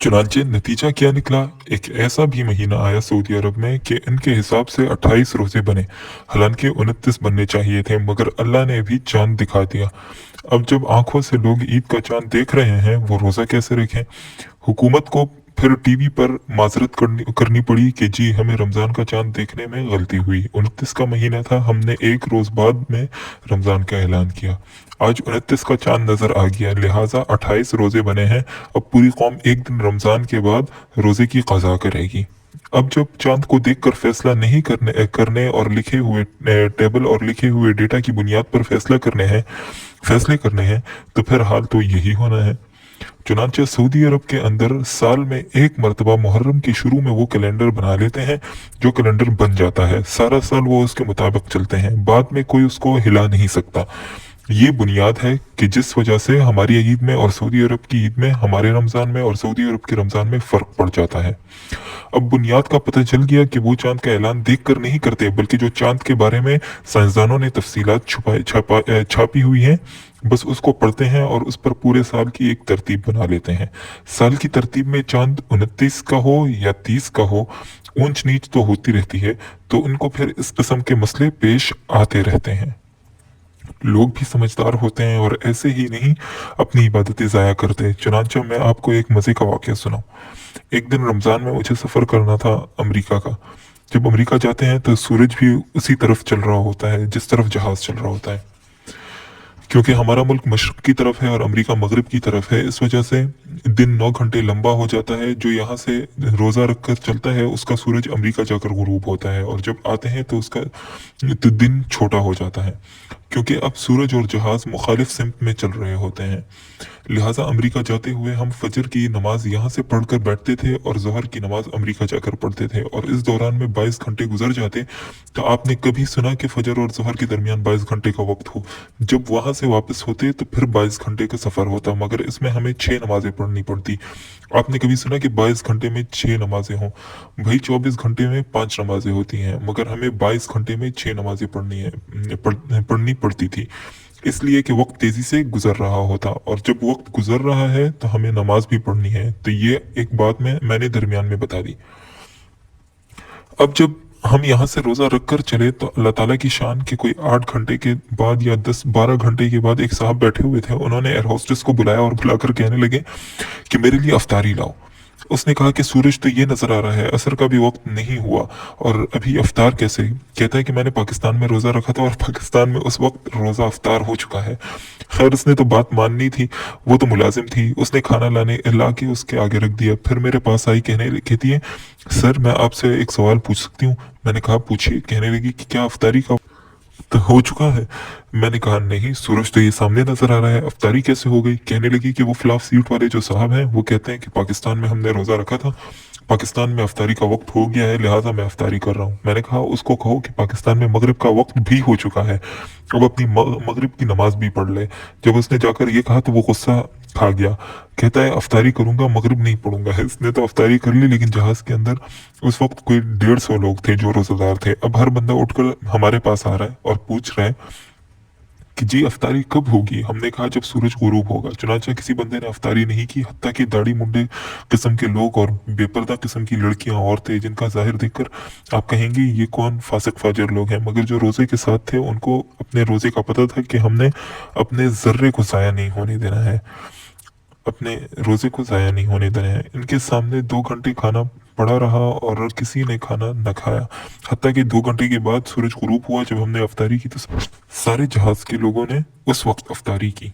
चुनांचे नतीजा क्या निकला? एक ऐसा भी महीना आया सऊदी अरब में कि इनके हिसाब से 28 रोजे बने। हालांकि 29 बनने चाहिए थे, मगर अल्लाह ने भी चांद दिखा दिया। अब जब आंखों से लोग ईद का चांद देख रहे हैं, वो रोजा कैसे रखें? हुकूमत को फिर टीवी पर माजरत करनी करनी पड़ी कि जी हमें रमजान का चांद देखने में गलती हुई। 29 का महीना था, हमने एक रोज बाद में रमजान का ऐलान किया। आज 29 का चांद नजर आ गया, लिहाजा 28 रोजे बने हैं। अब पूरी कौम एक दिन रमजान के बाद रोजे की कज़ा करेगी। अब जब चांद को देखकर फैसला नहीं करने और लिखे हुए टेबल और लिखे हुए डेटा की बुनियाद पर फैसले करने हैं, तो फिर हाल तो यही होना है। चुनांचे सऊदी अरब के अंदर साल में एक मरतबा मुहर्रम के शुरू में वो कैलेंडर बना लेते हैं, जो कैलेंडर बन जाता है। सारा साल वो उसके मुताबिक चलते हैं, बाद में कोई उसको हिला नहीं सकता। ये बुनियाद है कि जिस वजह से हमारी ईद में और सऊदी अरब की ईद में, हमारे रमज़ान में और सऊदी अरब के रमज़ान में फ़र्क पड़ जाता है। अब बुनियाद का पता चल गया कि वो चांद का ऐलान देख कर नहीं करते, बल्कि जो चांद के बारे में साइंसदानों ने तफसीलात छापी हुई हैं, बस उसको पढ़ते हैं और उस पर पूरे साल की एक तरतीब बना लेते हैं। साल की तरतीब में चांद 29 का हो या 30 का हो, ऊंच नीच तो होती रहती है, तो उनको फिर इस किस्म के मसले पेश आते रहते हैं। लोग भी समझदार होते हैं और ऐसे ही नहीं अपनी इबादतें ज़ाया करते। चुनांचे मैं आपको एक मज़े का वाक़या सुनाऊं। एक दिन रमज़ान में मुझे सफ़र करना था अमेरिका का। जब अमेरिका जाते हैं तो सूरज भी उसी तरफ चल रहा होता है जिस तरफ जहाज़ चल रहा होता है। क्योंकि हमारा मुल्क मशरक़ की तरफ है और अमेरिका मगरिब की तरफ है, इस वजह से दिन 9 घंटे लंबा हो जाता है। जो यहाँ से रोज़ा रख कर चलता है, उसका सूरज अमेरिका जाकर गुरूब होता है, और जब आते हैं तो उसका तो दिन छोटा हो जाता है। क्योंकि अब सूरज और जहाज़ मुखालिफ सिमत में चल रहे होते हैं, लिहाजा अमेरिका जाते हुए हम फजर की नमाज यहाँ से पढ़कर बैठते थे और ज़ोहर की नमाज अमेरिका जाकर पढ़ते थे, और इस दौरान में 22 घंटे गुजर जाते। तो आपने कभी सुना कि फजर और ज़ोहर के दरमियान 22 घंटे का वक्त हो? जब वहाँ से वापस होते तो फिर 22 घंटे का सफ़र होता, मगर इसमें हमें 6 नमाजें पढ़नी पड़ती। आपने कभी सुना कि 22 घंटे में 6 नमाजें हों? भाई 24 घंटे में 5 नमाजें होती हैं, मगर हमें 22 घंटे में 6 नमाजें पढ़नी पड़ती थी, इसलिए कि वक्त तेजी से गुजर रहा होता, और जब वक्त गुजर रहा है तो हमें नमाज भी पढ़नी है। तो ये एक बात मैंने दरमियान में बता दी। अब जब हम यहाँ से रोज़ा रख कर चले तो अल्लाह ताला की शान के कोई 8 घंटे के बाद या 10-12 घंटे के बाद एक साहब बैठे हुए थे, उन्होंने एयर होस्टेस को बुलाया और बुलाकर कहने लगे कि मेरे लिए अफ्तारी लाओ। उसने कहा कि सूरज तो ये नजर आ रहा है, असर का भी वक्त नहीं हुआ, और अभी अफ्तार कैसे? कहता है कि मैंने पाकिस्तान में रोज़ा रखा था और पाकिस्तान में उस वक्त रोज़ा अफ्तार हो चुका है। खैर, उसने तो बात माननी थी, वो तो मुलाजिम थी। उसने खाना ला के उसके आगे रख दिया। फिर मेरे पास आई, कहती है, सर मैं आपसे एक सवाल पूछ सकती हूँ? मैंने कहा पूछिए। कहने लगी कि क्या अफ्तारी का तो हो चुका है? मैंने कहा नहीं, सूरज तो ये सामने नजर आ रहा है, अफ्तारी कैसे हो गई? कहने लगी कि वो फ्लाफ सीट वाले जो साहब हैं, वो कहते हैं कि पाकिस्तान में हमने रोजा रखा था, पाकिस्तान में अफ्तारी का वक्त हो गया है, लिहाजा मैं अफ्तारी कर रहा हूँ। मैंने कहा उसको कहो कि पाकिस्तान में मगरिब का वक्त भी हो चुका है, अब अपनी मगरिब की नमाज भी पढ़ ले। जब उसने जाकर ये कहा तो वो गुस्सा खा गया। कहता है अफ्तारी करूंगा, मगरिब नहीं पढ़ूंगा। इसने तो अफ्तारी कर ली, लेकिन जहाज के अंदर उस वक्त कोई 150 लोग थे जो रोजादार थे। अब हर बंदा उठकर हमारे पास आ रहा है और पूछ रहा है कि जी अफ्तारी कब होगी? हमने कहा जब सूरज गुरूब होगा। चुनांचे किसी बंदे ने अफ्तारी नहीं की, हत्ता कि दाढ़ी मुंडे किस्म के लोग और बेपर्दा किस्म की लड़कियां, औरतें, जिनका जाहिर देखकर आप कहेंगे ये कौन फासिक फाजिर लोग हैं, मगर जो रोजे के साथ थे उनको अपने रोजे का पता था कि हमने अपने जर्रे को जाया नहीं होने देना है, अपने रोजे को जाया नहीं होने देना है। इनके सामने 2 घंटे खाना पड़ा रहा और किसी ने खाना न खाया, हत्ता कि 2 घंटे के बाद सूरज गुरूब हुआ। जब हमने अफ्तारी की तो सारे जहाज के लोगों ने उस वक्त अफ्तारी की।